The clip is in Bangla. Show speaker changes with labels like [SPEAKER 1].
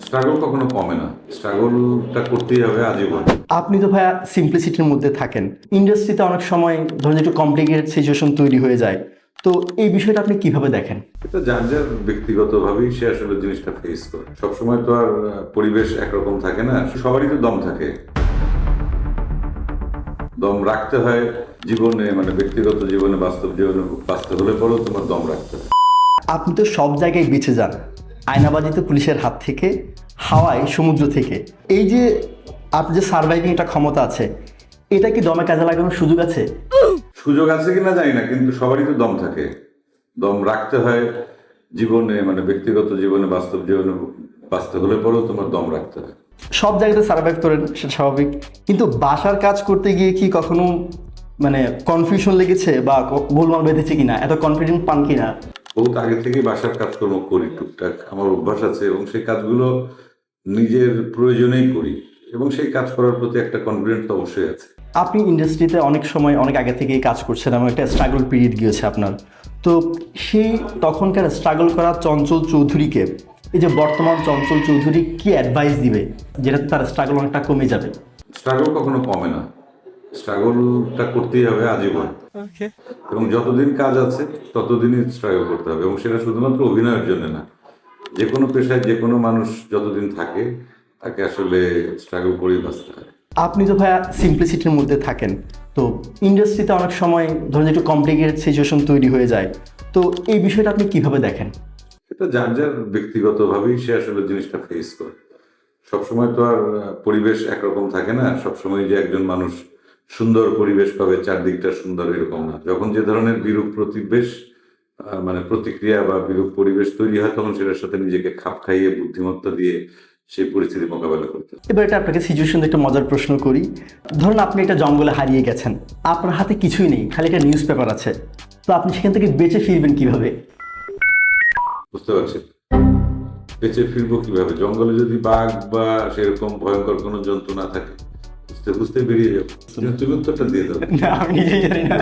[SPEAKER 1] স্ট্রাগল কখনো কমে না, স্ট্রাগলটা করতেই হবে আজীবন।
[SPEAKER 2] আপনি তো ভাইয়া সিম্পলিসিটির মধ্যে থাকেন। ইন্ডাস্ট্রিতে অনেক সময় ধরুন একটু কমপ্লিকেটেড সিচুয়েশন তৈরি হয়ে যায়, তো এই বিষয়টা আপনি কিভাবে দেখেন?
[SPEAKER 1] এটা যার যার ব্যক্তিগতভাবেই সে আসলে জিনিসটা ফেস করে। সবসময় তো আর পরিবেশ একরকম থাকে না, সবারই তো দম থাকে। দম রাখতে হয় জীবনে, মানে ব্যক্তিগত জীবনে, বাস্তব জীবনে বাঁচতে হলে পরেও তোমার দম রাখতে হয়।
[SPEAKER 2] আপনি তো সব জায়গায় বেঁচে যান, আয়নাবাজিতে পুলিশের হাত থেকে, হাওয়ায় সমুদ্র থেকে। এই যে আপনি যে সার্ভাইভিং একটা ক্ষমতা আছে, এটা কি দমে কাজে লাগানোর সুযোগ আছে?
[SPEAKER 1] সুযোগ আছে কিনা জানি না, কিন্তু সবারই তো দম থাকে। দম রাখতে হয় জীবনে, মানে ব্যক্তিগত জীবনে, বাস্তব জীবনে বাঁচতে হলে পরেও তোমার দম রাখতে হয়।
[SPEAKER 2] সব জায়গাতে সার্ভাইভ করেন, সেটা স্বাভাবিক, কিন্তু বাসার কাজ করতে গিয়ে কি কখনো মানে কনফিউশন লেগেছে বা গোলমাল বেঁধেছে কিনা, এত কনফিডেন্ট পান কিনা?
[SPEAKER 1] বহুত আগে থেকেই বাসার কাজকর্ম করি টুকটাক, আমার অভ্যাস আছে এবং সেই কাজগুলো নিজের প্রয়োজনেই করি এবং সেই কাজ করার প্রতি একটা কনফিডেন্স তো অবশ্যই আছে।
[SPEAKER 2] আপনি ইন্ডাস্ট্রিতে অনেক সময় অনেক আগে থেকেই কাজ করছেন এবং একটা স্ট্রাগল পিরিয়ড গিয়েছে আপনার, তো সেই তখনকার স্ট্রাগল করা চঞ্চল চৌধুরীকে এই যে বর্তমান চঞ্চল চৌধুরী কি অ্যাডভাইস দিবে যেটাতে তার স্ট্রাগল অনেকটা কমে যাবে?
[SPEAKER 1] স্ট্রাগল কখনো কমে না, স্ট্রাগলটা করতেই হবে আজীবন। এবং যতদিন কাজ আছে ততদিনই স্ট্রাগল করতে হবে, এবং সেটা শুধুমাত্র অভিনয়ের জন্য না, যে কোনো পেশায় যে কোনো মানুষ যতদিন থাকে তাকে আসলে স্ট্রাগল করেই বাঁচতে হয়।
[SPEAKER 2] আপনি তো ভাইয়া সিম্পলিসিটির মধ্যে থাকেন, তো ইন্ডাস্ট্রিতে অনেক সময় ধরুন একটু কমপ্লিকেটেড সিচুয়েশন তৈরি হয়ে যায়, তো এই বিষয়টা আপনি কিভাবে দেখেন?
[SPEAKER 1] এটা যার যার ব্যক্তিগতভাবেই সে আসলে জিনিসটা ফেস করে। সবসময় তো আর পরিবেশ একরকম থাকে না, সবসময় যে একজন মানুষ সুন্দর পরিবেশ পাবে, চারদিকটা সুন্দর, এরকম না। যখন যে ধরনের বিরূপ প্রতিবেশ, মানে প্রতিক্রিয়া বা বিরূপ পরিবেশ তৈরি হয়, তখন সেটার সাথে নিজেকে খাপ খাইয়ে বুদ্ধিমত্তা দিয়ে সেই পরিস্থিতি মোকাবেলা করতে হয়।
[SPEAKER 2] এবার এটা আপনাকে সিচুয়েশন একটা মজার প্রশ্ন করি। ধরুন আপনি একটা জঙ্গলে হারিয়ে গেছেন, আপনার হাতে কিছুই নেই, খালি একটা নিউজ পেপার আছে, তো আপনি সেখান থেকে বেঁচে ফিরবেন কিভাবে?
[SPEAKER 1] বুঝতে পারছি, বেঁচে ফিরবো কিভাবে? জঙ্গলে যদি বাঘ বা সেরকম ভয়ঙ্কর কোনো জন্তু না থাকে, বুঝতে বুঝতে বেরিয়ে যাবো। তুমি উত্তরটা দিয়ে দাও।
[SPEAKER 2] না, আমি নিজেই জানি না।